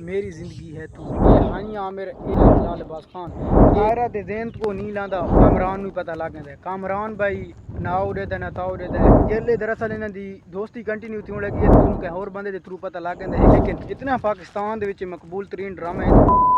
मेरी ज़िंदगी है तू। ये हानी आमिर बिलाल अब्बास खान आयरा दे ज़हन को नहीं लांदा कामरान नूं पता लग जांदा है। कामरान भाई ना उड़ेदा ना ताऊ उड़ेदा है। जेल्ले दरअसल इन्हां दी दोस्ती कंटिन्यू थी लगी है तो उनके होर बंदे दे थ्रू पता लग जांदा है। लेकिन इतना पाकिस्तान दे विच मकबूल तरीन ड्रामा है।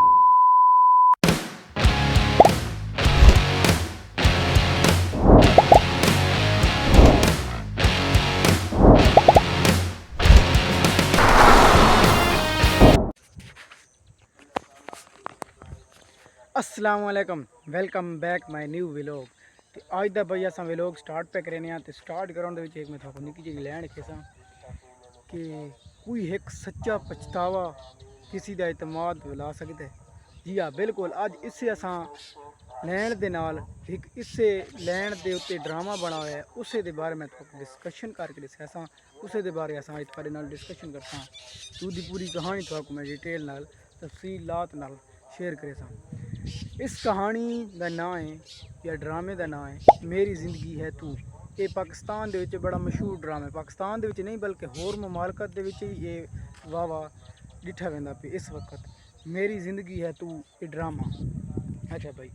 अस्सलामुअलैकुम, welcome back my new vlog. तो अज का भाई अस व्लॉग स्टार्ट पे करें तो स्टार्ट कराने एक मैं थोड़ा निक्की जी लैन खेसा कि कोई एक सच्चा पछतावा किसी का एतमाद बुला सकता है। जी हाँ बिल्कुल, अज इसे असा लैन दे नाल एक इसे लैन दे उत्ते ड्रामा बना हुआ है, उस दे बारे में थोड़ा डिस्कशन करके दसा असा उस दे बारे असा अज थोड़े नाल डिस्कशन करसा। उसकी पूरी कहानी थोड़ा मैं डिटेल नाल तफसीलात नाल शेयर करे सा। इस कहानी का नाम है या ड्रामे का नाम है मेरी ज़िंदगी है तू। ये पाकिस्तान दे विच बड़ा मशहूर ड्रामा है, पाकिस्तान दे विच नहीं बल्कि होर ममालकत दे विच ये वाह वाह डिठा वेंदा पे इस वक्त। मेरी ज़िंदगी है तू ये ड्रामा। अच्छा भाई,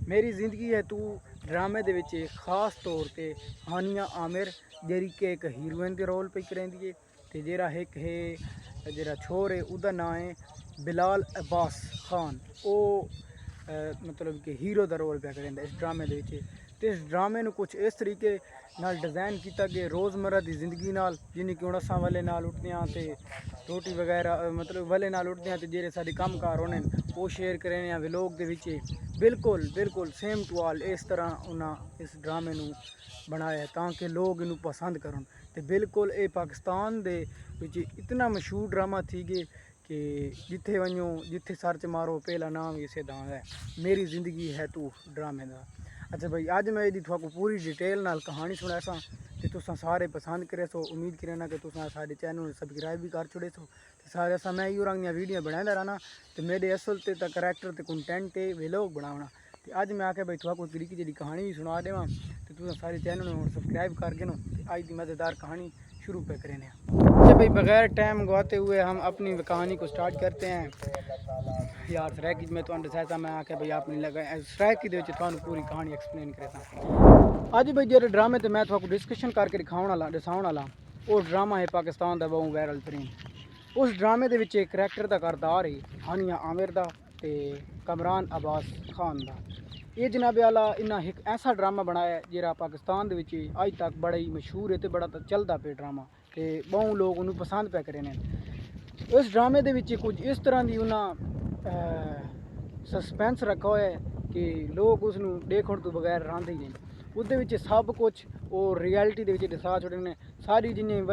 मेरी ज़िंदगी है तू ड्रामे दे विच खास तौर पे हानिया आमिर जेरी के एक हीरोइन के रोल पे करेंदी है ते जेरा एक है जेरा छोर है उदा नाम है बिलाल अब्बास खान। ओ मतलब कि हीरो का रोल पे करेंदा इस ड्रामे दे विच। ते इस ड्रामे नूं कुछ इस तरीके नाल डिज़ाइन किया कि रोज़मर्रा की जिंदगी नाल जिन्नी कि हुण असां वाले नाल उठदे हां ते रोटी वगैरह मतलब वाले नाल उठदे हां ते जेह्ड़े साडे कम्मकार होने वो शेयर करें आं व्लॉग दे विच। बिल्कुल बिल्कुल सेम टू ऑल इस तरह उन्हें इस ड्रामे नूं बनाया है ताकि लोग इनू पसंद करन। ते बिल्कुल ये पाकिस्तान दे विच इतना मशहूर ड्रामा थी गए कि जिथे वञो जिथे सर्च मारो पहला नाम इसे दा है मेरी ज़िंदगी है तू ड्रामे का। अच्छा भाई, अज मैं यदि थोड़ा पूरी डिटेल नाल कहानी सुना सा तो तुसा सारे पसंद करे सो। उम्मीद करना कि तुसा सारे चैनल सबसक्राइब भी कर छुड़े सो। सारे असा मैं इो रंग दियाँ वीडियो बनाता रहना तो मेरे असल ते करैक्टर ते कंटेंट व्लॉग बनाना। तो अज मैं आके भाई थोड़ा कोई निक्की जी कहानी भी सुना देवां तो तुसा सारे चैनल में सबसक्राइब करके नो अज की मज़ेदार कहानी शुरू पे करें। अच्छा भाई, बगैर टाइम गवाते हुए हम अपनी कहानी को स्टार्ट करते हैं। यार सराकी में तो दसाया मैं आके भाई अपनी लगा सराकी पूरी कहानी एक्सप्लेन करें। अज भाई जो ड्रामे तो मैं थोड़ा डिस्कशन करके दिखाने वाला वो ड्रामा है पाकिस्तान का बहुत वायरल तरीन। उस ड्रामे के एक करैक्टर का करदार है हानिया आमिर का ते कमरान अब्बास खान का। ये जनाबे आला इन्हें एक ऐसा ड्रामा बनाया जरा पाकिस्तान के अज तक बड़ा ही मशहूर है तो बड़ा चलता पे ड्रामा तो बहुत लोग उन्होंने पसंद पे करे ने। इस ड्रामे के कुछ इस तरह की उन्हें सस्पेंस रखा हुआ है कि लोग उसनू देखने तो बगैर रहांदे ही नहीं। उसदे सब कुछ वो रियलिटी के दसा छोड़े ने। सारी जिन्हें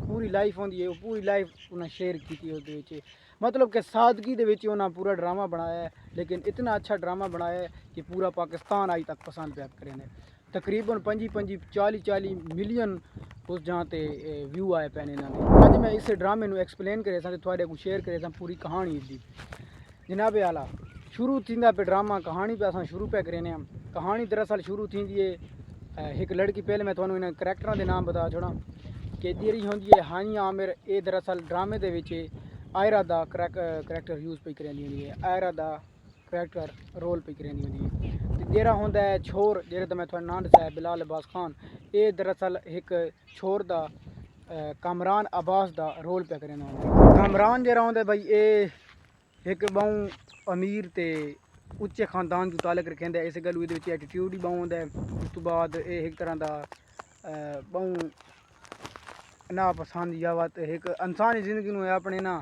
पूरी लाइफ होंदी है वो पूरी लाइफ उन्हें शेयर की उसदे मतलब कि सादगी के उन्हें पूरा ड्रामा बनाया है। लेकिन इतना अच्छा ड्रामा बनाया है कि पूरा पाकिस्तान अज तक पसंद पे करे ने। तकरीबन 40 मिलियन उस जहाँ ते व्यू आए पैने इन्होंने। अज मैं इस ड्रामे को एक्सप्लेन करे थोड़े को शेयर करे पूरी कहानी इसकी। जनाबे आला शुरू थींदा पे ड्रामा कहानी पे असां शुरू पे करें। कहानी दरअसल शुरू थी है एक लड़की। पहले मैं थोड़ा इन करैक्टरों के नाम बता छोड़ा कि जी होंगी है हानिया आमिर। ये दरअसल ड्रामे के आयरा का करैक्टर यूज़ पे करेंदी होंगी है। आयरा का करैक्टर रोल पे करेंदी होंगी है। जेरा होंदा है छोर जेरे तो मैं थोड़ा नाम दसाया बिलाल अब्बास खान। ये दरअसल एक छोर का कामरान अब्बास का रोल पे करें। कामरान जरा होंदा भाई ये एक बहु अमीर ते उच्चे खानदान तो तालक रखेंदा। इस गल एटीट्यूड ही बहु होंदा। उस तो बाद ये एक तरह का बहु नापसंद या बात एक इंसानी जिंदगी में अपने ना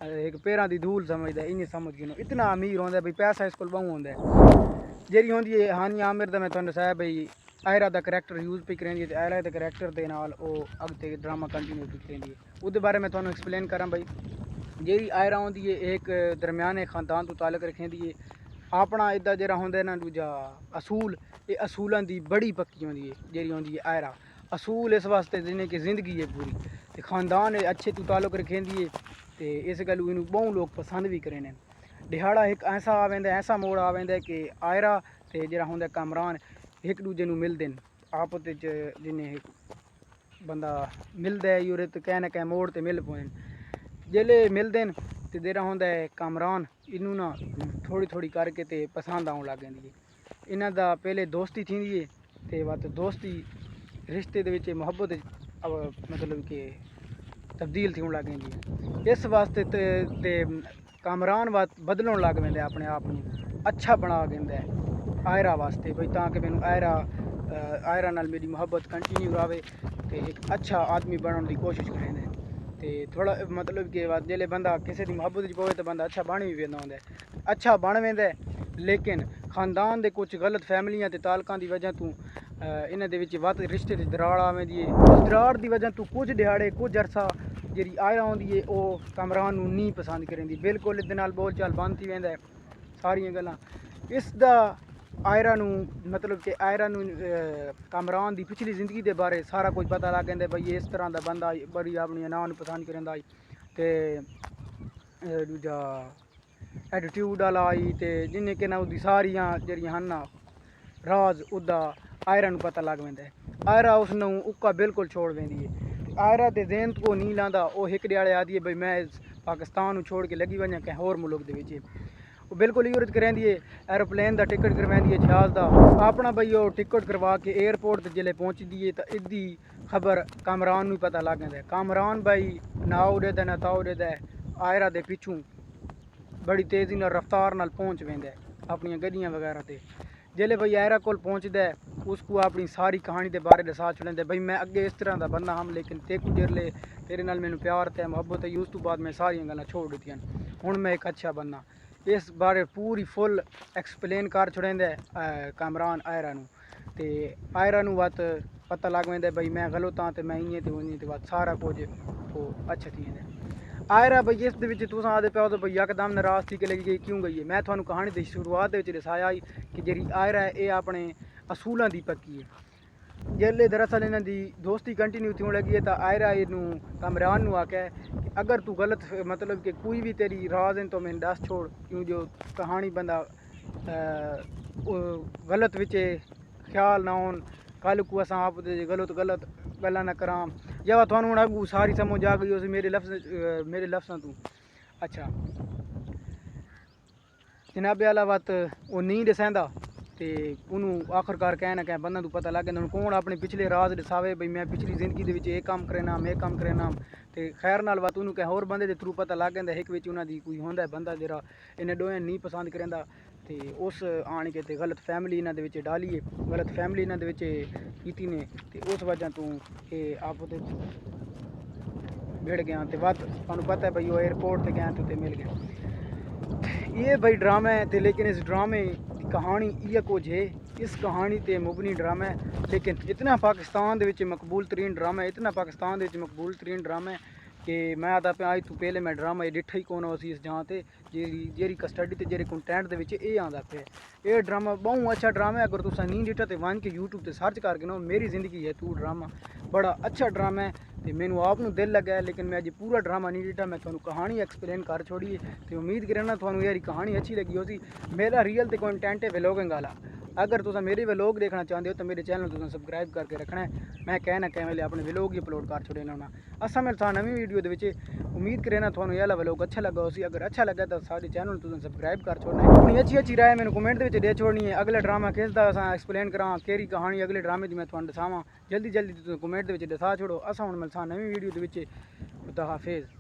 एक पैरों की धूल समझदा इन समझ के इतना अमीर होंदा भाई पैसा इस को बहु होंदा जेरी होंदी है। हानिया आमिर का मैं तुहानू दसाया भाई आयरा का करैक्टर यूज़ पे करेंदी है। आयरा के करैक्टर के नाल अगते ड्रामा कंटिन्यू करेंदी है। उसके बारे में तुहानू एक्सप्लेन करा भाई। जी आयरा होंदी है एक दरम्याने खानदान तो ताल्लुक रखेंदी है। अपना इदा जरा होंदा ना दूजा असूल ये असूलों की बड़ी पक्की होंदी है। जी होंदी है आयरा असूल इस वास्ते जिन्हें कि जिंदगी है पूरी तो खानदान अच्छे तो ताल्लुक रखेंदी है। तो इस गल इन बहुत लोग पसंद भी करें। दिहाड़ा एक ऐसा आ वेंदा ऐसा मोड़ आ वेंदा कि आयरा तो जरा होंदा कामरान एक दूजे को मिलते हैं आपस जिन्हें बंदा मिलता है और कह ना कह मोड़ तो मिल पाए। जेल्ले मिलते हैं ਤੇ ਜਿਹੜਾ ਹੁੰਦਾ ਹੈ ਕਾਮਰਾਨ, ਇਹਨੂੰ ਨਾ ਥੋੜੀ ਥੋੜੀ ਕਰਕੇ ਤੇ ਪਸੰਦ ਆਉਣ ਲੱਗ ਜਾਂਦੀ ਹੈ। ਇਹਨਾਂ ਦਾ ਪਹਿਲੇ ਦੋਸਤੀ ਥींदी है ਤੇ ਬਾਅਦ ਦੋਸਤੀ ਰਿਸ਼ਤੇ ਦੇ ਵਿੱਚ ਮੁਹੱਬਤ ਮਤਲਬ ਕਿ ਤਬਦੀਲ ਥੀਣ ਲੱਗ ਜਾਂਦੀ ਹੈ। ਇਸ ਵਾਸਤੇ ਤੇ ਕਾਮਰਾਨ ਬਦਲਣ ਲੱਗ ਪੈਂਦਾ ਆਪਣੇ ਆਪ ਨੂੰ, ਅੱਛਾ ਬਣਾ ਦਿੰਦਾ ਹੈ ਆਇਰਾ ਵਾਸਤੇ ਬਈ ਤਾਂ ਕਿ ਮੈਨੂੰ ਆਇਰਾ ਨਾਲ ਮੇਰੀ ਮੁਹੱਬਤ ਕੰਟੀਨਿਊ ਰਹੇ ਤੇ ਇੱਕ ਅੱਛਾ ਆਦਮੀ ਬਣਨ ਦੀ ਕੋਸ਼ਿਸ਼ ਕरेंगे। ਤੇ ਥੋੜਾ ਮਤਲਬ ਕਿ ਜਿਹੜੇ ਬੰਦਾ ਕਿਸੇ ਦੀ ਮੁਹੱਬਤ ਵਿੱਚ ਪਵੇ ਤਾਂ ਬੰਦਾ ਅੱਛਾ ਬਣ ਵੀ ਪੈਂਦਾ ਹੁੰਦਾ, ਅੱਛਾ ਬਣ ਪੈਂਦਾ। ਲੇਕਿਨ ਖਾਨਦਾਨ ਦੇ ਕੁਝ ਗਲਤ ਫੈਮਲੀਆਂ ਤੇ ਤਾਲਕਾਂ ਦੀ ਵਜ੍ਹਾ ਤੋਂ ਇਹਨਾਂ ਦੇ ਵਿੱਚ ਵੱਧ ਰਿਸ਼ਤੇ ਦੀ ਦਰਾੜ ਆਵੇਂਦੀ ਹੈ। ਉਸ ਦਰਾੜ ਦੀ ਵਜ੍ਹਾ ਤੋਂ ਕੁਝ ਦਿਹਾੜੇ ਕੁਝ ਅਰਸਾ ਜਿਹੜੀ ਆਇਰਾ ਆਉਂਦੀ ਹੈ ਉਹ ਕਾਮਰਾਨ ਨੂੰ ਨਹੀਂ ਪਸੰਦ ਕਰਿੰਦੀ, ਬਿਲਕੁਲ ਇਹਦੇ ਨਾਲ ਬੋਲ ਚਾਲ ਬੰਦ ਥੀ ਵੈਂਦਾ ਸਾਰੀਆਂ ਗੱਲਾਂ। ਇਸ ਦਾ ਆਇਰਾ ਨੂੰ ਮਤਲਬ ਕਿ ਆਇਰਾ ਨੂੰ ਕਾਮਰਾਨ ਦੀ ਪਿਛਲੀ ਜ਼ਿੰਦਗੀ ਦੇ ਬਾਰੇ ਸਾਰਾ ਕੁਝ ਪਤਾ ਲੱਗ ਜਾਂਦਾ ਬਈ ਇਸ ਤਰ੍ਹਾਂ ਦਾ ਬੰਦਾ ਬੜੀ ਆਪਣੀ ਨਾਂ ਨੂੰ ਪਸੰਦ ਕਰਿੰਦਾ ਤੇ ਦੂਜਾ ਐਟੀਟਿਊਡ ਵਾਲਾ ਆਈ ਤੇ ਜਿੰਨੇ ਕਿ ਨਾ ਉਹਦੀ ਸਾਰੀਆਂ ਜਿਹੜੀਆਂ ਹਨ ਨਾ ਰਾਜ਼ ਉਹਦਾ ਆਇਰਾ ਨੂੰ ਪਤਾ ਲੱਗ ਪੈਂਦਾ। ਆਇਰਾ ਉਸ ਨੂੰ ਉੱਕਾ ਬਿਲਕੁਲ ਛੋੜ ਪੈਂਦੀ ਹੈ। ਆਇਰਾ ਦੇ ਜ਼ਹਿਨ ਤੋਂ ਨਹੀਂ ਲਾਂਦਾ, ਉਹ ਇੱਕ ਦਿਹਾੜੇ ਆਦੀ ਹੈ ਬਈ ਮੈਂ ਪਾਕਿस्तान ਨੂੰ छोड़ के लगी वञा कंहिं होर मुल्क ਦੇ ਵਿੱਚ। ਉਹ ਬਿਲਕੁਲ ਯੂਰਤ ਕਰਾਂਦੀ ਹੈ, ਐਰੋਪਲੇਨ ਦਾ ਟਿਕਟ ਕਰਵਾਉਂਦੀ ਹੈ, ਜਹਾਜ਼ ਦਾ ਆਪਣਾ ਬਈ ਉਹ ਟਿਕਟ ਕਰਵਾ ਕੇ 에ਅਰਪੋਰਟ ਤੇ ਜਿਲੇ ਪਹੁੰਚਦੀ ਹੈ ਤਾਂ ਇਹਦੀ ਖਬਰ ਕਾਮਰਾਨ ਨੂੰ ਪਤਾ ਲੱਗ ਜਾਂਦਾ। ਕਾਮਰਾਨ ਬਾਈ ਨਾ ਉੜਦਾ ਨਾ ਤਾ ਉੜਦਾ ਆਇਰਾ ਦੇ ਪਿੱਛੋਂ बड़ी तेज़ी ਨਾਲ रफ्तार ਨਾਲ पहुँच वेंदा अपनी गड्डियां वगैरह ते। जिले बई आयरा कोल पहुँचता है उसको अपनी सारी कहानी के बारे दसा छड़ेंदा बई मैं अगे इस तरह का बंदा हम लेकिन तेकू जिले तेरे नाल मैनू प्यार ते मुहब्बत है उस तो बाद मैं सारियां गल्लां छोड़ दित्तियां, हुण मैं एक अच्छा बंदा। इस बारे पूरी फुल एक्सप्लेन कर छड़ेंदा कामरान आयरा नू ते आयरा नू बात पता लग वेंदा बई मैं गलत हाँ ते मैं इ'यां ते उ'यां ते बात सारा कुछ ओह् अच्छा थी जांदा। आयरा बई इस दे तुस आखदे पे तो बई यकदम नाराज़ थी के लगी गई क्यों गई है। मैं थानू कहानी की शुरुआत दसाया कि जी आयरा है ये अपने असूलों की पक्की है। जिले दरअसल इन्हों की दोस्ती कंटिन्यू थी लगी है तो आयरा इनू कामरान नू आख्या कि अगर तू गलत मतलब कि कोई भी तेरी राज है तो मैंने दस छोड़, क्यों जो कहानी बंदा गलत विच ख्याल ना हो कल को अस आप गलत गलत गल्लां ना करां या थानू हुण अगू सारी समझ आ गई उस मेरे लफ्ज़ां तू। अच्छा जनाबे आला वत वो नहीं दसैंदा ते उन्होंने आखिरकार कहना कह बंदा तू पता लग गया कौन अपने पिछले राज दसावे बई मैं पिछली जिंदगी दे विच ये काम करेना मैं काम करेना ते खैर नाल वत उन्होंने कह होर बंदे दे थ्रू पता लग गया एक विच उन्हां दी कोई होंदा बंदा जेह्ड़ा इन्हें दोवें नहीं पसंद करेंदा ते उस आण के ते गलत फैमिली इन्हां दे विच डालिए गलत फैमिली इन्हां दे विच कीती ने ते उस वजह तो ये आप भिड़ गया ते बात तुहानू पता है बई वो एयरपोर्ट ते गया तो मिल गया। ये बई ड्रामा है ते लेकिन इस ड्रामे की कहानी इ'यै कुछ है। इस कहानी ते मुबनी ड्रामा है लेकिन इतना पाकिस्तान दे विच मकबूल तरीन ड्रामा है, इतना पाकिस्तान दे विच मकबूल तरीन ड्रामा है कि मैं आता पे अज तो पहले मैं ड्रामा डिठा ही कौन उसी इस जहाँ ते जेरी कस्टडी ते जेरे कंटेंट दे विच ये आंदा पे। ये ड्रामा बहुत अच्छा ड्रामा है, अगर तुसा नहीं डिठा तो वन के यूट्यूब ते सर्च करके ना मेरी जिंदगी है तू ड्रामा बड़ा अच्छा ड्रामा है तो मैनू आप नू दिल लगा है। लेकिन मैं अज पूरा ड्रामा नहीं डिठा, मैं तुहानू कहानी एक्सप्लेन कर छोड़ी है तो उम्मीद करना तुहानू यारी कहानी अच्छी लगी होगी। मेरा रियल ते कंटेंट है व्लॉगिंग वाला, अगर तुम मेरे व्लॉग देखना चाहते हो तो मेरे चैनल तुम सबसक्राइब करके रखना है। मैं कहना कह वेले अपने व्लॉग ही अपलोड कर छोड़े होना असा मैं नवी वीडियो के उम्मीद करें थोड़ा यह व्लॉग अच्छा लगा उसी, अगर अच्छा लगा तो सारे चैनल तुम सबसक्राइब कर छोड़ना है। अपनी अच्छी अच्छी राय मैंने कमेंट में दे छोड़नी है। अगला ड्रामा किस दा अस एक्सप्लेन करा केरी कहानी अगले ड्रामे की मैं तुहानू दसावां जल्दी जल्दी तुम कमेंट में दसा छोड़ो। असा हुण मिलसां नवी वीडियो खुदा हाफिज़।